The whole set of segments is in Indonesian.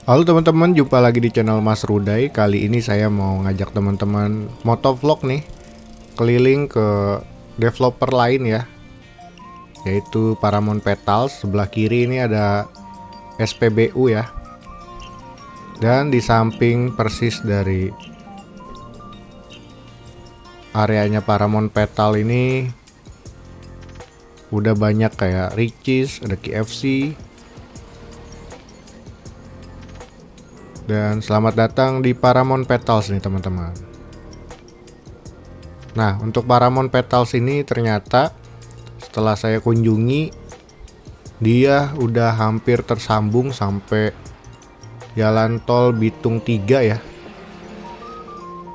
Halo teman-teman, jumpa lagi di channel Mas Rudai. Kali ini saya mau ngajak teman-teman motovlog nih, keliling ke developer lain ya, yaitu Paramount Petals. Sebelah kiri ini ada SPBU ya. Dan di samping persis dari areanya Paramount Petal ini udah banyak kayak Richeese, ada KFC. Dan selamat datang di Paramount Petals nih teman-teman. Nah, untuk Paramount Petals ini ternyata setelah saya kunjungi, dia udah hampir tersambung sampai jalan tol Bitung 3 ya.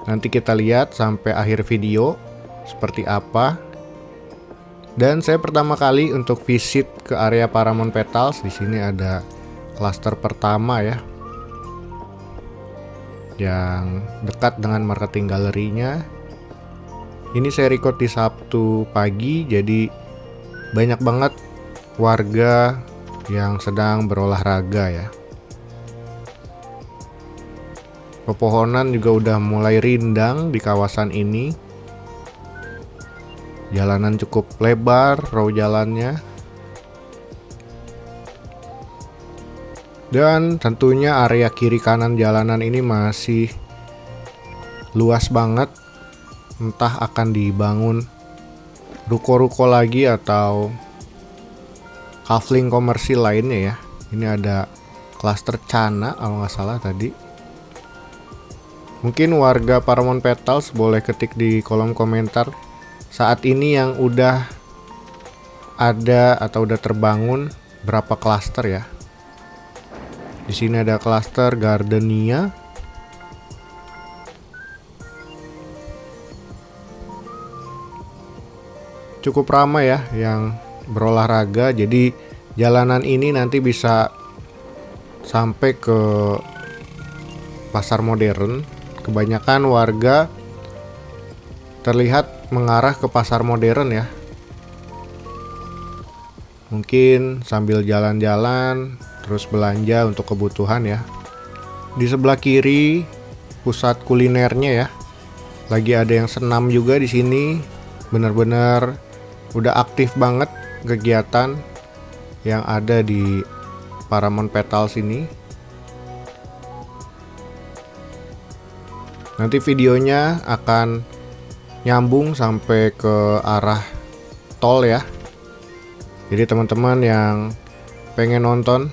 Nanti kita lihat sampai akhir video seperti apa. Dan saya pertama kali untuk visit ke area Paramount Petals. Di sini ada klaster pertama ya, yang dekat dengan marketing galerinya. Ini saya record di Sabtu pagi, jadi banyak banget warga yang sedang berolahraga ya. Pepohonan juga udah mulai rindang di kawasan ini. Jalanan cukup lebar, row jalannya. Dan tentunya area kiri kanan jalanan ini masih luas banget. Entah akan dibangun ruko-ruko lagi atau kafling komersil lainnya ya. Ini ada klaster Cana kalau nggak salah tadi. Mungkin warga Paramount Petals boleh ketik di kolom komentar saat ini yang udah ada atau udah terbangun berapa klaster ya. Di sini ada klaster Gardenia. Cukup ramai ya yang berolahraga, jadi jalanan ini nanti bisa sampai ke pasar modern. Kebanyakan warga terlihat mengarah ke pasar modern ya. Mungkin sambil jalan-jalan terus belanja untuk kebutuhan ya. Di sebelah kiri pusat kulinernya ya. Lagi ada yang senam juga di sini. Benar-benar udah aktif banget kegiatan yang ada di Paramount Petals ini. Nanti videonya akan nyambung sampai ke arah tol ya. Jadi teman-teman yang pengen nonton,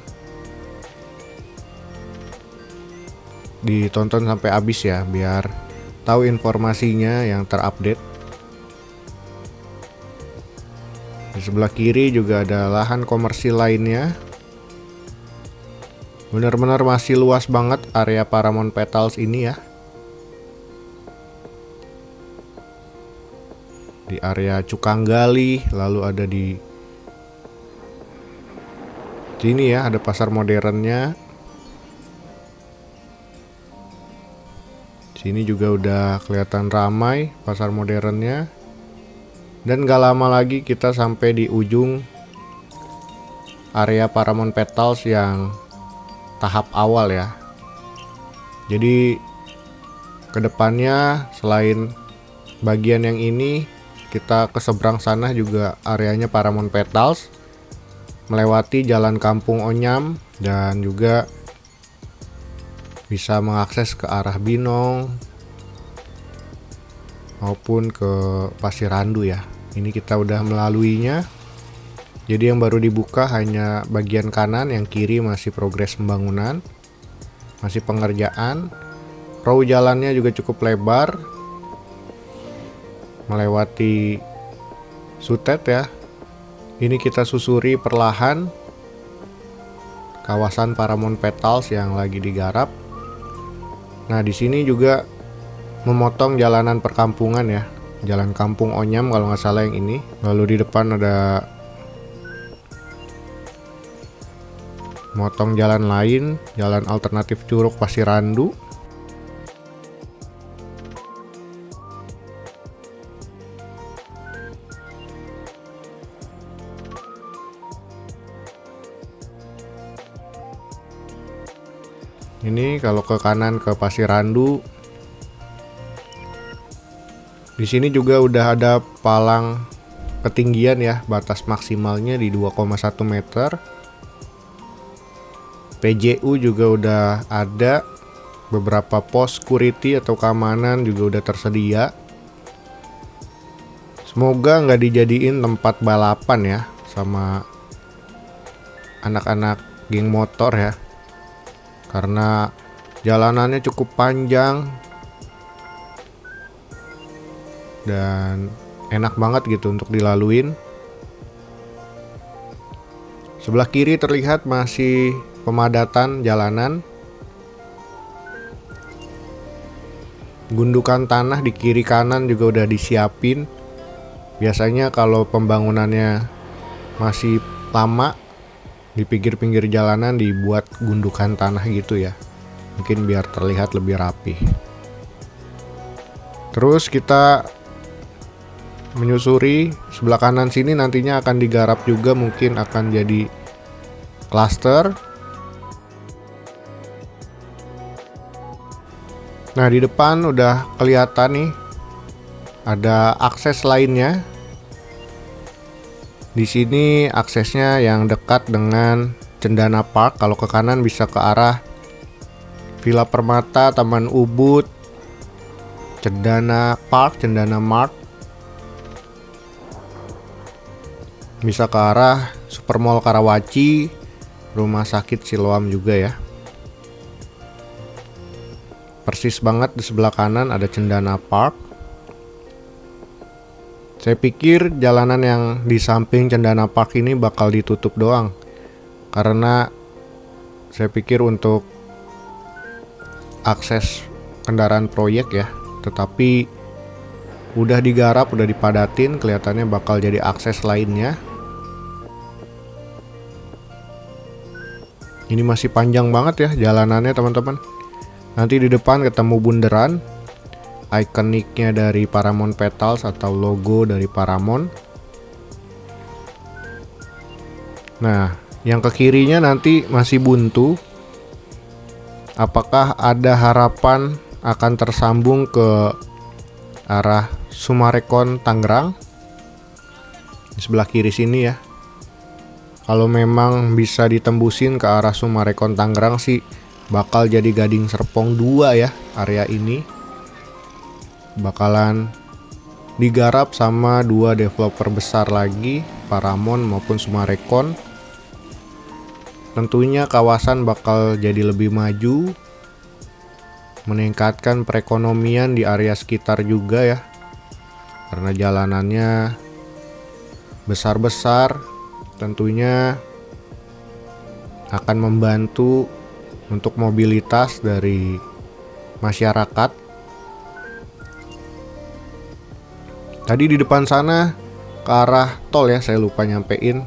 ditonton sampai habis ya, biar tahu informasinya yang terupdate. Di sebelah kiri juga ada lahan komersil lainnya. Benar-benar masih luas banget area Paramount Petals ini ya. Di area Cukanggali, lalu ada di sini ya, ada pasar modernnya. Sini juga udah kelihatan ramai pasar modernnya. Dan gak lama lagi kita sampai di ujung area Paramount Petals yang tahap awal ya. Jadi kedepannya selain bagian yang ini, kita ke seberang sana juga areanya Paramount Petals, melewati jalan Kampung Onyam, dan juga bisa mengakses ke arah Binong maupun ke Pasir Randu ya. Ini kita udah melaluinya. Jadi yang baru dibuka hanya bagian kanan, yang kiri masih progres pembangunan, masih pengerjaan. Row jalannya juga cukup lebar, melewati Sutet ya. Ini kita susuri perlahan kawasan Paramount Petals yang lagi digarap. Nah, di sini juga memotong jalanan perkampungan ya, jalan Kampung Onyam kalau nggak salah yang ini. Lalu di depan ada motong jalan lain, jalan alternatif Curug Pasir Randu. Ini kalau ke kanan ke Pasir Randu. Di sini juga udah ada palang ketinggian ya, batas maksimalnya di 2,1 meter. PJU juga udah ada, beberapa pos security atau keamanan juga udah tersedia. Semoga nggak dijadiin tempat balapan ya sama anak-anak geng motor ya, karena jalanannya cukup panjang dan enak banget gitu untuk dilaluin. Sebelah kiri terlihat masih pemadatan jalanan. Gundukan tanah di kiri kanan juga udah disiapin. Biasanya kalau pembangunannya masih lama, di pinggir-pinggir jalanan dibuat gundukan tanah gitu ya. Mungkin biar terlihat lebih rapi. Terus kita menyusuri sebelah kanan sini, nantinya akan digarap juga, mungkin akan jadi klaster. Nah, di depan udah kelihatan nih ada akses lainnya. Di sini aksesnya yang dekat dengan Cendana Park. Kalau ke kanan bisa ke arah Villa Permata, Taman Ubud, Cendana Park, Cendana Mart. Bisa ke arah Supermall Karawaci, Rumah Sakit Siloam juga ya. Persis banget di sebelah kanan ada Cendana Park. Saya pikir jalanan yang di samping Cendana Park ini bakal ditutup doang, karena saya pikir untuk akses kendaraan proyek ya. Tetapi udah digarap, udah dipadatin, kelihatannya bakal jadi akses lainnya. Ini masih panjang banget ya jalanannya teman-teman. Nanti di depan ketemu bundaran, ikoniknya dari Paramount Petals atau logo dari Paramount. Nah, yang ke kirinya nanti masih buntu. Apakah ada harapan akan tersambung ke arah Sumarekon Tangerang? Di sebelah kiri sini ya. Kalau memang bisa ditembusin ke arah Sumarekon Tangerang sih bakal jadi Gading Serpong 2 ya area ini. Bakalan digarap sama dua developer besar lagi, Paramount maupun Sumarekon. Tentunya kawasan bakal jadi lebih maju, meningkatkan perekonomian di area sekitar juga ya, karena jalanannya besar-besar, tentunya akan membantu untuk mobilitas dari masyarakat. Tadi di depan sana ke arah tol ya, saya lupa nyampein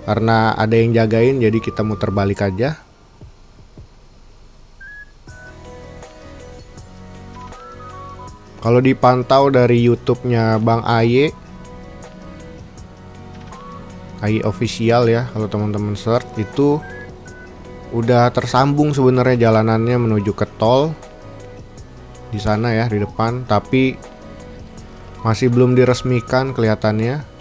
karena ada yang jagain, jadi kita muter balik aja. Kalau dipantau dari YouTube-nya Bang Aye Official ya, kalau teman-teman search itu udah tersambung sebenarnya jalanannya menuju ke tol di sana ya di depan, tapi masih belum diresmikan kelihatannya.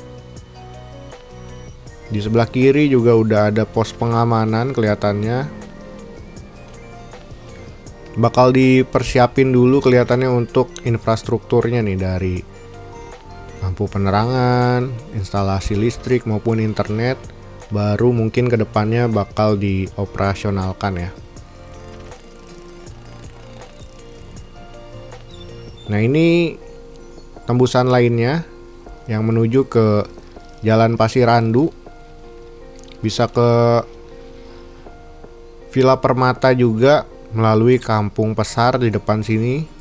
Di sebelah kiri juga udah ada pos pengamanan kelihatannya. Bakal dipersiapin dulu kelihatannya untuk infrastrukturnya nih, dari lampu penerangan, instalasi listrik maupun internet. Baru mungkin kedepannya bakal dioperasionalkan ya. Nah, ini tembusan lainnya yang menuju ke Jalan Pasir Randu. Bisa ke Villa Permata juga melalui Kampung Pesar di depan sini.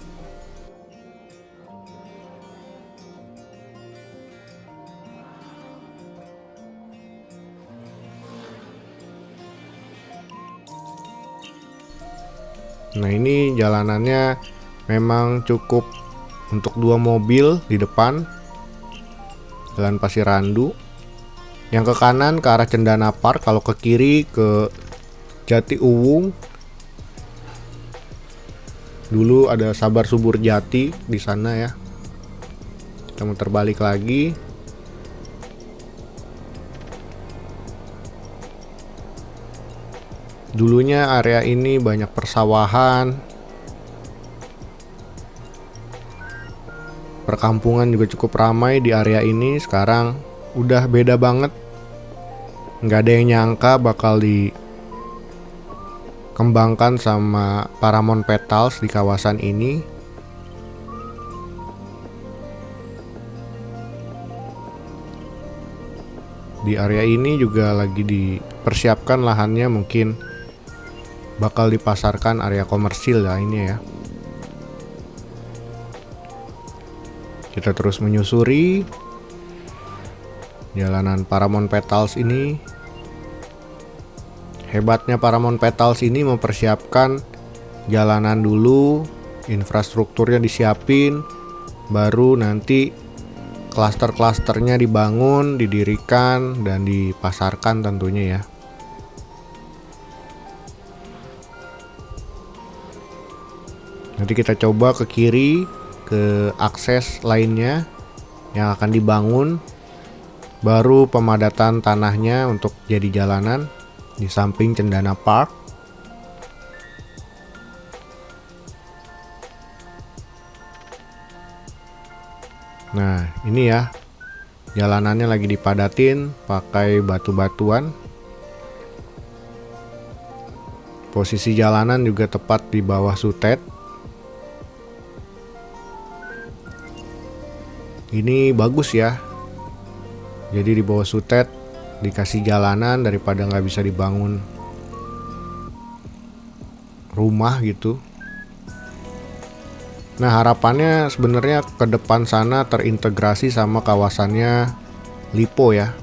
Nah, ini jalanannya memang cukup untuk 2 mobil di depan. Jalan Pasir Randu. Yang ke kanan ke arah Cendana Park, kalau ke kiri ke Jati Uwung. Dulu ada Sabar Subur Jati di sana ya. Kita muter balik lagi. Dulunya area ini banyak persawahan, perkampungan juga cukup ramai di area ini. Sekarang udah beda banget. Nggak ada yang nyangka bakal dikembangkan sama Paramount Petals di kawasan ini. Di area ini juga lagi dipersiapkan lahannya, mungkin bakal dipasarkan area komersil ya ini ya. Kita terus menyusuri jalanan Paramount Petals ini. Hebatnya Paramount Petals ini mempersiapkan jalanan dulu, infrastrukturnya disiapin, baru nanti klaster-klasternya dibangun, didirikan, dan dipasarkan tentunya ya. Nanti kita coba ke kiri, ke akses lainnya yang akan dibangun, baru pemadatan tanahnya untuk jadi jalanan di samping Cendana Park. Nah ini ya, jalanannya lagi dipadatin pakai batu-batuan. Posisi jalanan juga tepat di bawah sutet. Ini bagus ya. Jadi di bawah sutet dikasih jalanan daripada nggak bisa dibangun rumah gitu. Nah harapannya sebenarnya ke depan sana terintegrasi sama kawasannya Lipo ya.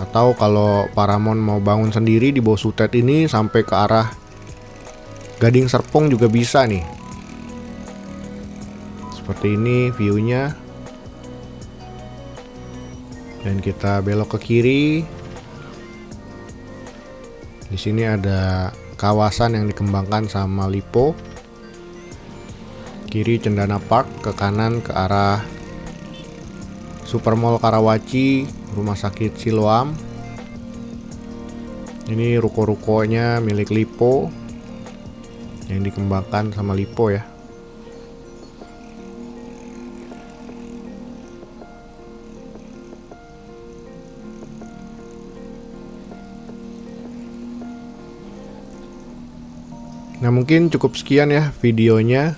Atau kalau Paramount mau bangun sendiri di bawah sutet ini sampai ke arah Gading Serpong juga bisa nih. Seperti ini view-nya. Dan kita belok ke kiri. Di sini ada kawasan yang dikembangkan sama Lipo. Kiri Cendana Park, ke kanan ke arah Supermall Karawaci, Rumah Sakit Siloam. Ini ruko-rukonya milik Lipo yang dikembangkan sama Lipo ya. Nah mungkin cukup sekian ya videonya.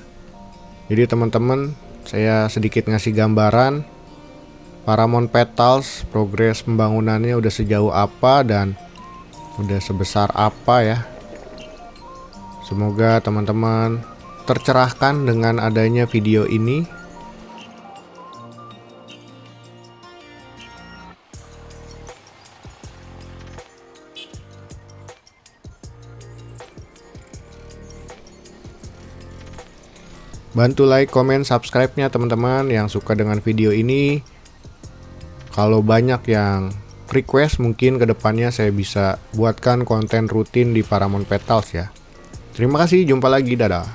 Jadi teman-teman, saya sedikit ngasih gambaran Paramount Petals, progres pembangunannya udah sejauh apa dan udah sebesar apa ya. Semoga teman-teman tercerahkan dengan adanya video ini. Bantu like, komen, subscribe-nya teman-teman yang suka dengan video ini. Kalau banyak yang request, mungkin kedepannya saya bisa buatkan konten rutin di Paramount Petals ya. Terima kasih, jumpa lagi, dadah.